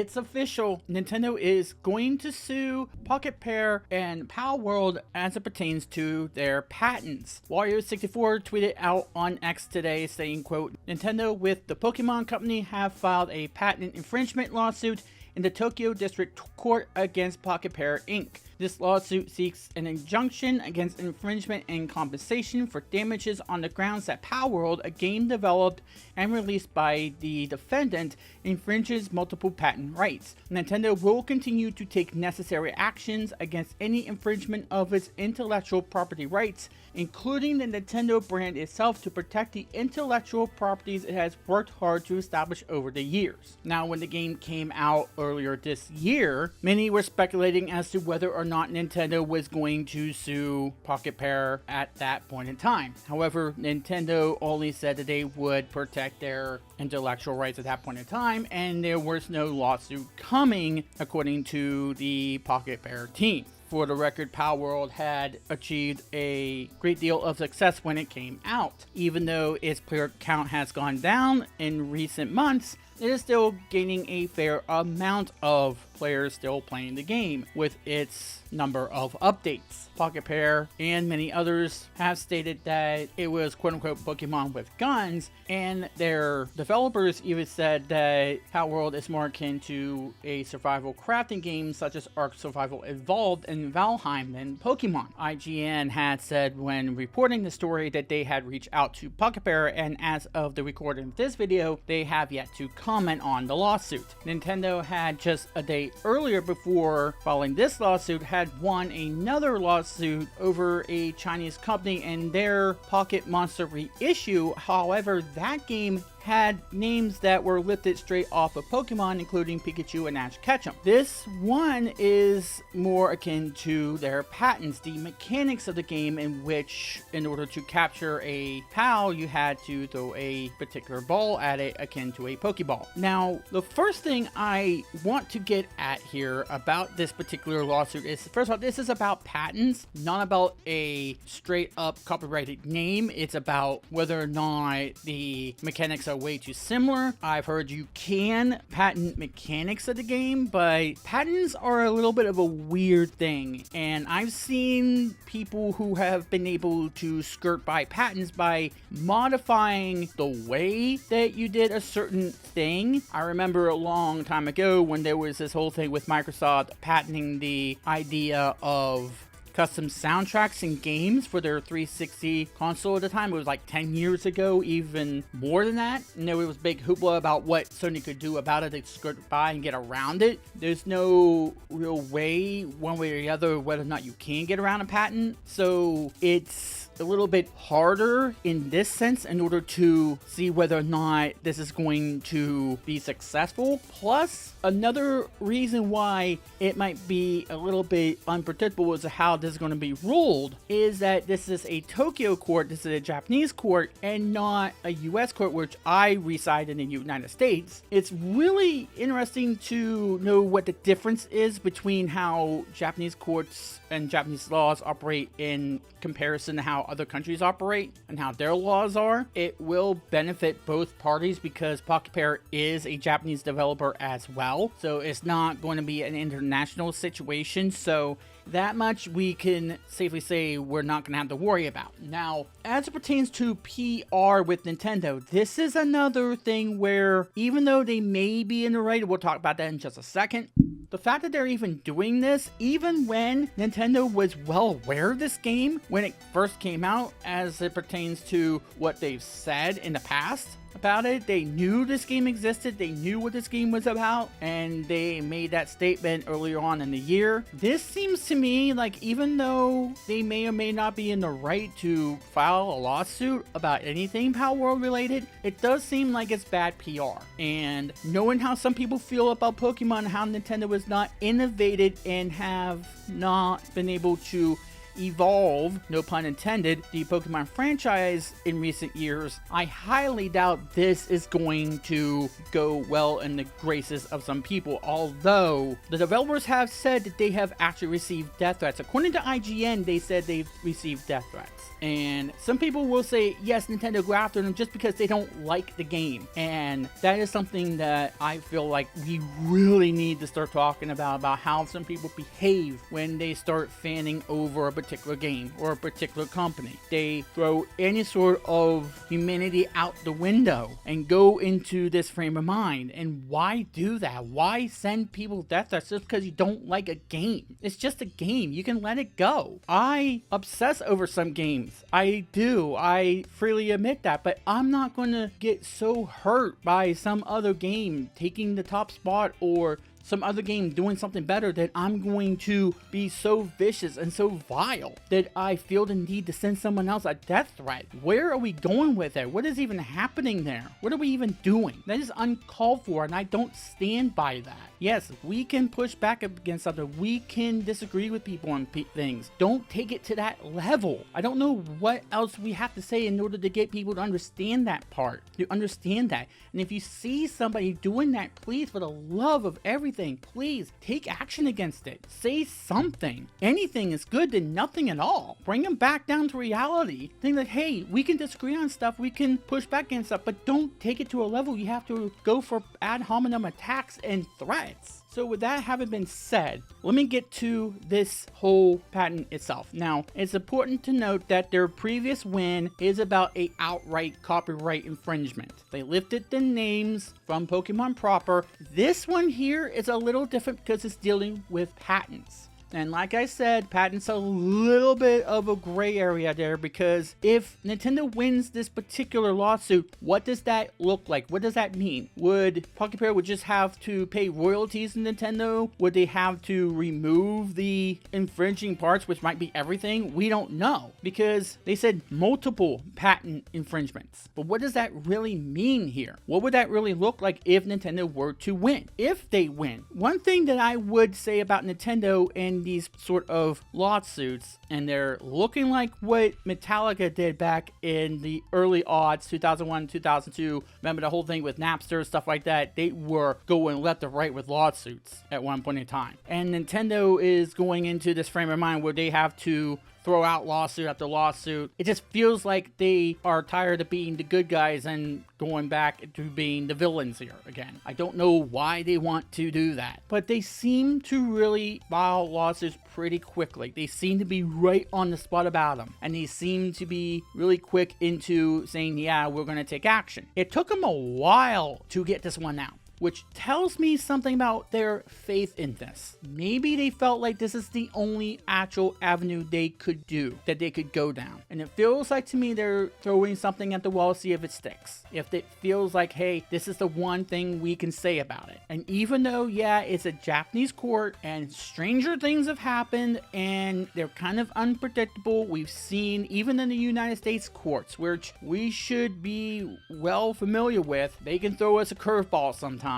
it's official. Nintendo is going to sue Pocketpair and Palworld as it pertains to their patents. Wario64 tweeted out on X today saying, quote, Nintendo with the Pokemon Company have filed a patent infringement lawsuit in the Tokyo District Court against Pocketpair Inc. This lawsuit seeks an injunction against infringement and compensation for damages on the grounds that Palworld, a game developed and released by the defendant, infringes multiple patent rights. Nintendo will continue to take necessary actions against any infringement of its intellectual property rights, including the Nintendo brand itself, to protect the intellectual properties it has worked hard to establish over the years. Now, when the game came out earlier this year, many were speculating as to whether or not Nintendo was going to sue Pocketpair at that point in time. However, Nintendo only said that they would protect their intellectual rights at that point in time, and there was no lawsuit coming, according to the Pocketpair team. For the record, Palworld had achieved a great deal of success when it came out. Even though its player count has gone down in recent months, it is still gaining a fair amount of players still playing the game with its number of updates. Pocketpair and many others have stated that it was quote-unquote Pokemon with guns, and their developers even said that Palworld is more akin to a survival crafting game such as Ark Survival Evolved and Valheim than Pokemon. IGN had said when reporting the story that they had reached out to Pocketpair, and as of the recording of this video, they have yet to comment on the lawsuit. Nintendo had just a day earlier, before filing this lawsuit, had won another lawsuit over a Chinese company and their Pocket Monster reissue. However, that game had names that were lifted straight off of Pokemon, including Pikachu and Ash Ketchum. This one is more akin to their patents, the mechanics of the game, in which in order to capture a PAL, you had to throw a particular ball at it akin to a Pokeball. Now, the first thing I want to get at here about this particular lawsuit is, first of all, this is about patents, not about a straight up copyrighted name. It's about whether or not the mechanics are way too similar. I've heard you can patent mechanics of the game, but patents are a little bit of a weird thing, and I've seen people who have been able to skirt by patents by modifying the way that you did a certain thing. I remember a long time ago when there was this whole thing with Microsoft patenting the idea of custom soundtracks and games for their 360 console at the time. It was like 10 years ago, even more than that. And there was big hoopla about what Sony could do about it to skirt by and get around it. There's no real way, one way or the other, whether or not you can get around a patent. So it's a little bit harder in this sense in order to see whether or not this is going to be successful. Plus, another reason why it might be a little bit unpredictable as to how this is going to be ruled is that this is a Tokyo court, this is a Japanese court, and not a US court, which I reside in the United States. It's really interesting to know what the difference is between how Japanese courts and Japanese laws operate in comparison to how other countries operate and how their laws are. It will benefit both parties because Pocketpair is a Japanese developer as well, so it's not going to be an international situation. So that much we can safely say we're not going to have to worry about. Now, as it pertains to PR with Nintendo, this is another thing where even though they may be in the right, we'll talk about that in just a second, the fact that they're even doing this, even when Nintendo was well aware of this game when it first came out, as it pertains to what they've said in the past about it. They knew this game existed, they knew what this game was about, and they made that statement earlier on in the year. This seems to me like, even though they may or may not be in the right to file a lawsuit about anything Palworld related, it does seem like it's bad PR. And knowing how some people feel about Pokemon, how Nintendo was not innovated and have not been able to evolve, no pun intended, the Pokemon franchise in recent years, I highly doubt this is going to go well in the graces of some people, although the developers have said that they have actually received death threats. According to IGN, they said they've received death threats. And some people will say, yes, Nintendo, go after them just because they don't like the game. And that is something that I feel like we really need to start talking about how some people behave when they start fanning over a particular game or a particular company. They throw any sort of humanity out the window and go into this frame of mind. And why do that? Why send people death threats just because you don't like a game? It's just a game. You can let it go. I obsess over some games. I do. I freely admit that. But I'm not going to get so hurt by some other game taking the top spot or some other game doing something better that I'm going to be so vicious and so vile that I feel the need to send someone else a death threat. Where are we going with it? What is even happening there? What are we even doing? That is uncalled for, and I don't stand by that. Yes, we can push back against something. We can disagree with people on things. Don't take it to that level. I don't know what else we have to say in order to get people to understand that part, to understand that. And if you see somebody doing that, please, for the love of everything, please take action against it. Say something. Anything is good than nothing at all. Bring them back down to reality. Think like, hey, we can disagree on stuff, we can push back against stuff, but don't take it to a level you have to go for ad hominem attacks and threats. So with that having been said, let me get to this whole patent itself. Now, it's important to note that their previous win is about a outright copyright infringement. They lifted the names from Pokemon proper. This one here is a little different because it's dealing with patents. And like I said, patents a little bit of a gray area there, because if Nintendo wins this particular lawsuit, what does that look like? What does that mean? Would Pocketpair would just have to pay royalties to Nintendo? Would they have to remove the infringing parts, which might be everything? We don't know, because they said multiple patent infringements. But what does that really mean here? What would that really look like if Nintendo were to win? If they win, one thing that I would say about Nintendo and these sort of lawsuits, and they're looking like what Metallica did back in the early aughts, 2001, 2002. Remember the whole thing with Napster, stuff like that? They were going left or right with lawsuits at one point in time. And Nintendo is going into this frame of mind where they have to throw out lawsuit after lawsuit. It just feels like they are tired of being the good guys and going back to being the villains here again. I don't know why they want to do that, but they seem to really file lawsuits pretty quickly. They seem to be right on the spot about them, and they seem to be really quick into saying, yeah, we're going to take action. It took them a while to get this one out, which tells me something about their faith in this. Maybe they felt like this is the only actual avenue they could do, that they could go down. And it feels like to me they're throwing something at the wall to see if it sticks. If it feels like, hey, this is the one thing we can say about it. And even though, yeah, it's a Japanese court and stranger things have happened and they're kind of unpredictable, we've seen even in the United States courts, which we should be well familiar with, they can throw us a curveball sometimes.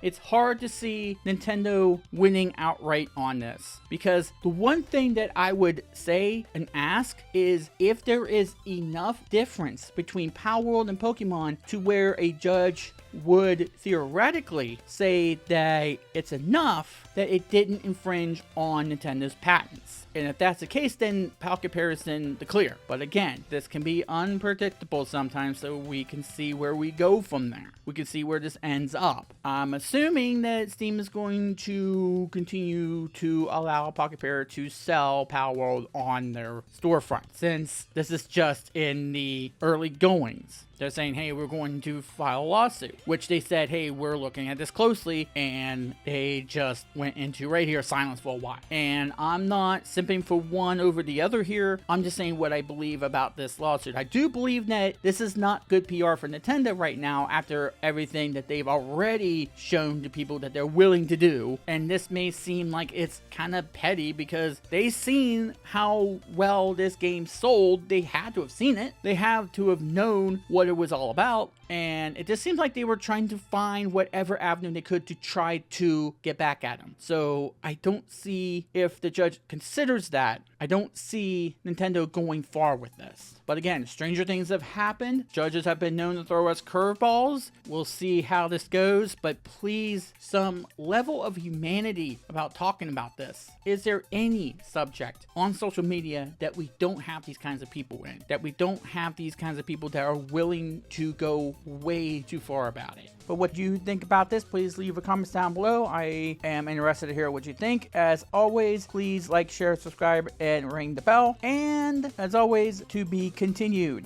It's hard to see Nintendo winning outright on this, because the one thing that I would say and ask is if there is enough difference between Palworld and Pokemon to where a judge would theoretically say that it's enough that it didn't infringe on Nintendo's patents. And if that's the case, then Pocketpair is in the clear. But again, this can be unpredictable sometimes, so we can see where we go from there. We can see where this ends up. I'm assuming that Steam is going to continue to allow Pocketpair to sell Palworld on their storefront, since this is just in the early goings. They're saying, hey, we're going to file a lawsuit, which they said, hey, we're looking at this closely, and they just went into right here silence for a while. And I'm not simping for one over the other here. I'm just saying what I believe about this lawsuit. I do believe that this is not good PR for Nintendo right now after everything that they've already shown to people that they're willing to do. And this may seem like it's kind of petty because they've seen how well this game sold. They had to have seen it. They have to have known what Nintendo was all about, and it just seems like they were trying to find whatever avenue they could to try to get back at him. So I don't see, if the judge considers that, I don't see Nintendo going far with this. But again, stranger things have happened. Judges have been known to throw us curveballs. We'll see how this goes, but please, some level of humanity about talking about this. Is there any subject on social media that we don't have these kinds of people in? That we don't have these kinds of people that are willing to go way too far about it? But what do you think about this? Please leave a comment down below. I am interested to hear what you think. As always, please like, share, subscribe, and ring the bell. And as always, to be continued.